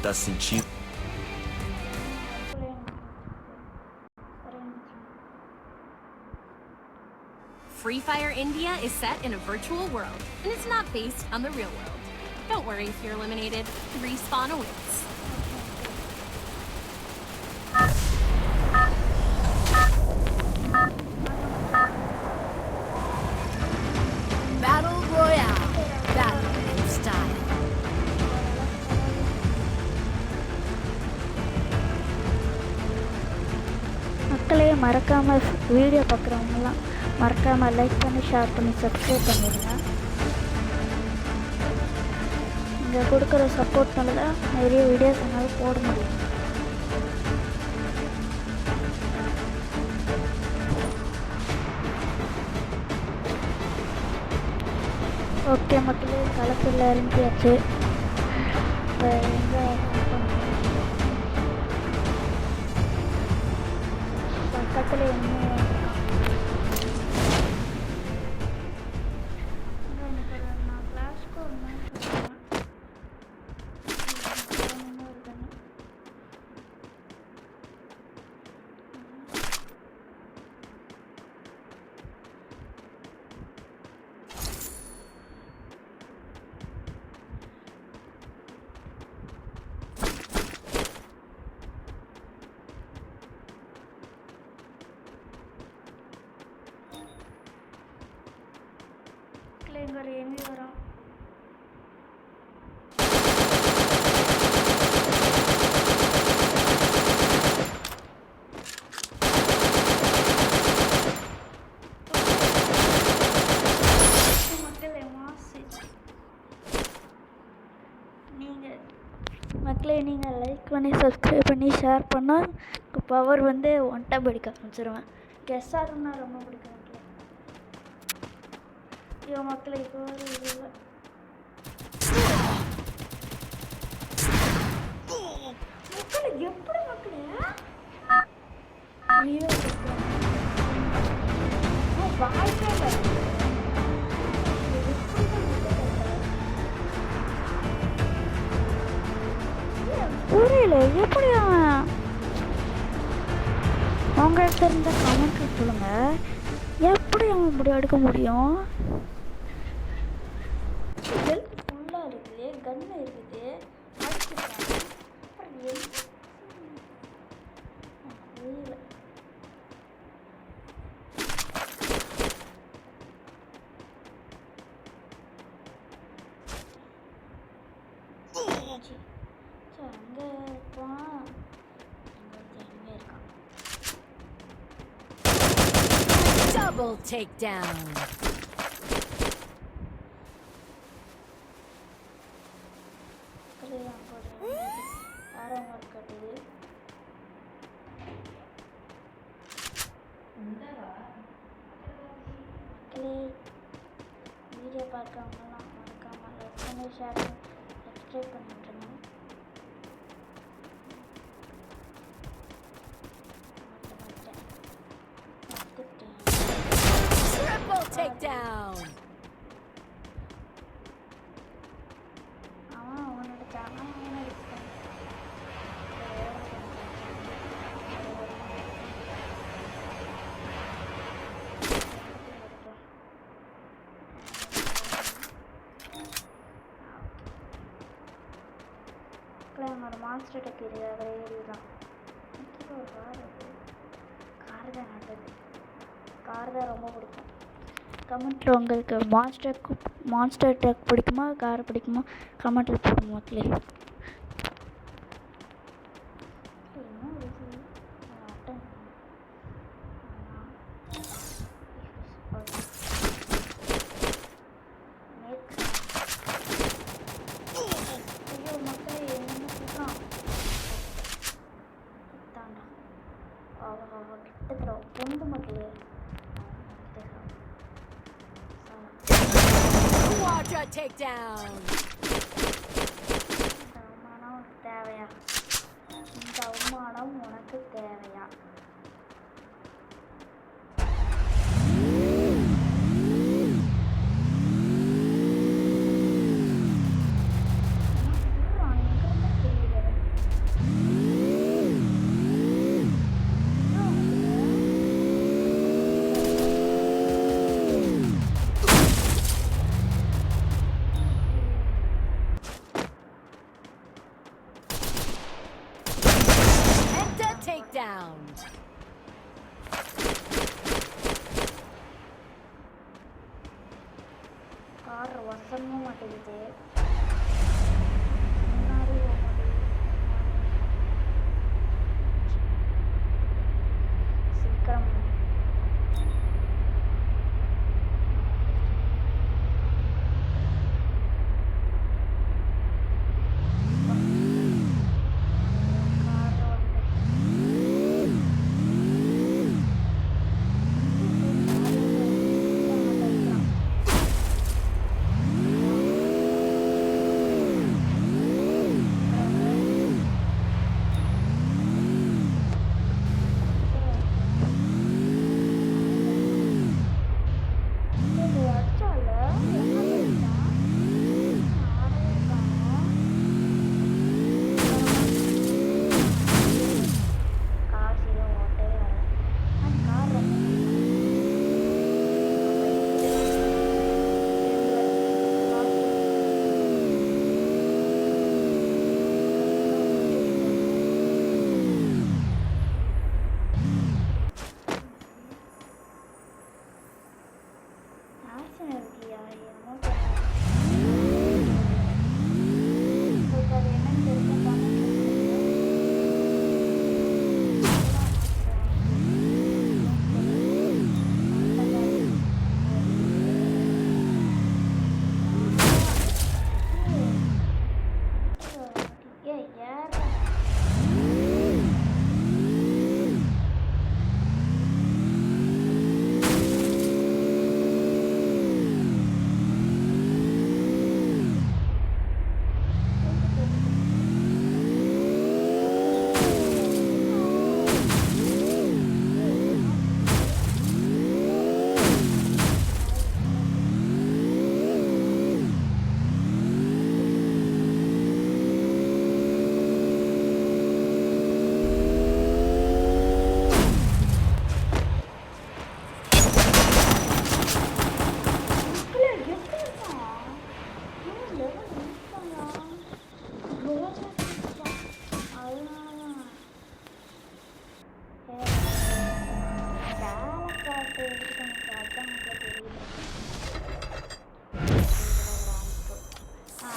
tá sentindo. Free Fire India is set in a virtual world, and it's not based on the real world. Don't worry if you're eliminated. Respawn awaits. Battle Royale. Battle in style. மக்களே மறக்காமல் video பார்க்குறவங்கலாம் மறக்காமல் like பண்ணி share பண்ணி subscribe பண்ணிடுங்க. இங்கே கொடுக்குற சப்போர்ட்னால தான் நிறைய வீடியோஸ் என்னால் போட முடியும். ஓகே மக்களே, களத்தில் இறங்கியாச்சு. இப்போ எங்கே பக்கத்தில் என்ன நான் கிளாஸ்க்கு ஒரு மேட்ச் இங்கே ஒரு எண்ணி வரும். மக்களே நீங்கள் லைக் பண்ணி சப்ஸ்கிரைப் பண்ணி ஷேர் பண்ணால் பவர் வந்து ஒன்ட்டா படிக்க ஆரம்பிச்சிருவேன். கெஸ்ஸாருன்னா ரொம்ப பிடிக்கும் மக்களே. ஐயோ மக்களே, இப்போ ஒரு இது இல்லை. மக்களே எப்படி மக்களே வாய்ப்பே இல்லை. புரியல எப்படி உங்களுக்கு தெரிஞ்ச கமெண்ட்ல சொல்லுங்க. எப்படி அவன் இப்படி எடுக்க முடியும்? ஹெல்த் ஃபுல்லாக இருக்குது, கன்னு இருக்குது, புரியல. அங்கே இருப்பான், அங்கே இருக்கான். Double takedown. வீடியோ பார்க்கறவங்கலாம் மறக்காமல் லைக் பண்ணி ஷேர் பண்ணி சப்ஸ்கிரைப் பண்ணிட்டுருங்க. Triple takedown. அவன் அவனோட சேனல் என்னோட மான்ஸ்டர் டெக் ஏறி தான் ஒரு கார் தான் நல்லது. கார் தான் ரொம்ப பிடிக்கும். கமெண்ட்டில் உங்களுக்கு மான்ஸ்டர் டெக் பிடிக்குமா கார் பிடிக்குமா கமெண்ட்டில் போடுங்க மக்களே. கிட்டத்தட்ட மக்களே Quadra takedown. அவமானம் தேவையா? இந்த அவமானம் உனக்கு தேவையா? downed. கார் வசமும் மாட்டேங்குது. முன்னாடி போக மாட்டேங்குது. சீக்கிரம்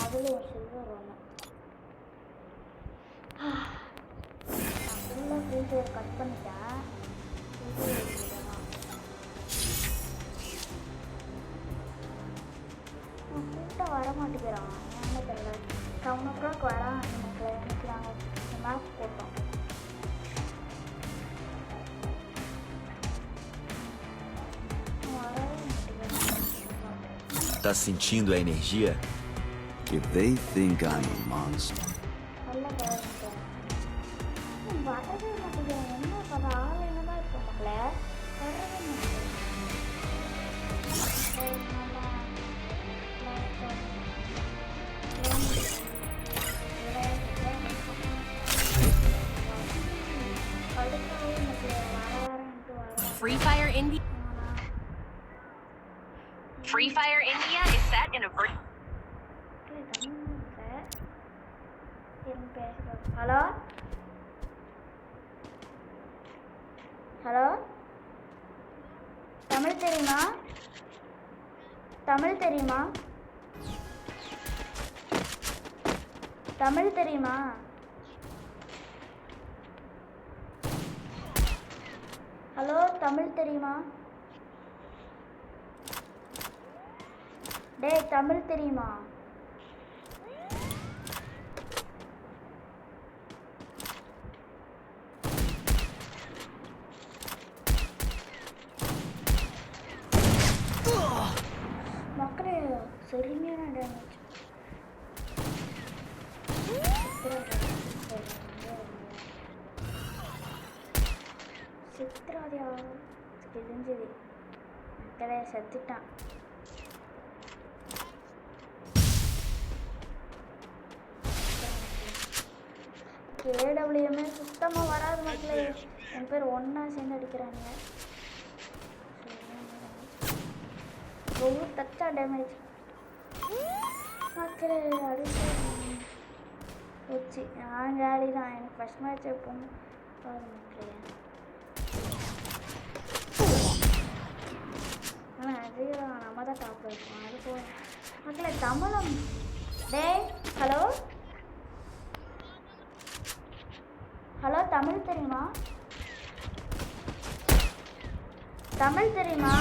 அதில் ஒரு சில்வர் ஒன்று ஃபுல்லாக ஃப்ரீசர் கட் பண்ணிட்டேன். கூப்பிட்டா வர மாட்டேங்கிறான். என்ன தெரியல. 7 o'clock வரான். எனக்கு நாங்கள் மேப் போட்டோம். Tá sentindo a energia? If they think I'm a monster. Free Fire India. Free Fire India is set in a hello hello Tamil தெரியுமா? தமிழ் தெரியுமா? தமிழ் தெரியுமா? ஹலோ தமிழ் தெரியுமா? டேய் தமிழ் தெரியுமா? மக்களே சரியான டேமேஜ். சித்ராதியா தெரிஞ்சது மக்களே செத்துட்டான். கேடபிள்யூமே சுத்தமாக வராது மக்களே. என் பேர் ஒன்றா சேர்ந்து அடிக்கிறாங்க. ரொம்ப தச்சா டேமேஜ் மக்களே. அடிச்சு போச்சு. நான் ஜாலி தான். எனக்கு ஃபஸ்ட் மேட்ச் வைப்போம். பாருங்க மக்களே. ஆனால் அது நம்ம தான் டாப்பில் இருக்கோம். அது போ மக்களே தமிழம். டேய் ஹலோ ஹலோ, தமிழ் தெரியுமா? தமிழ் தெரியுமா?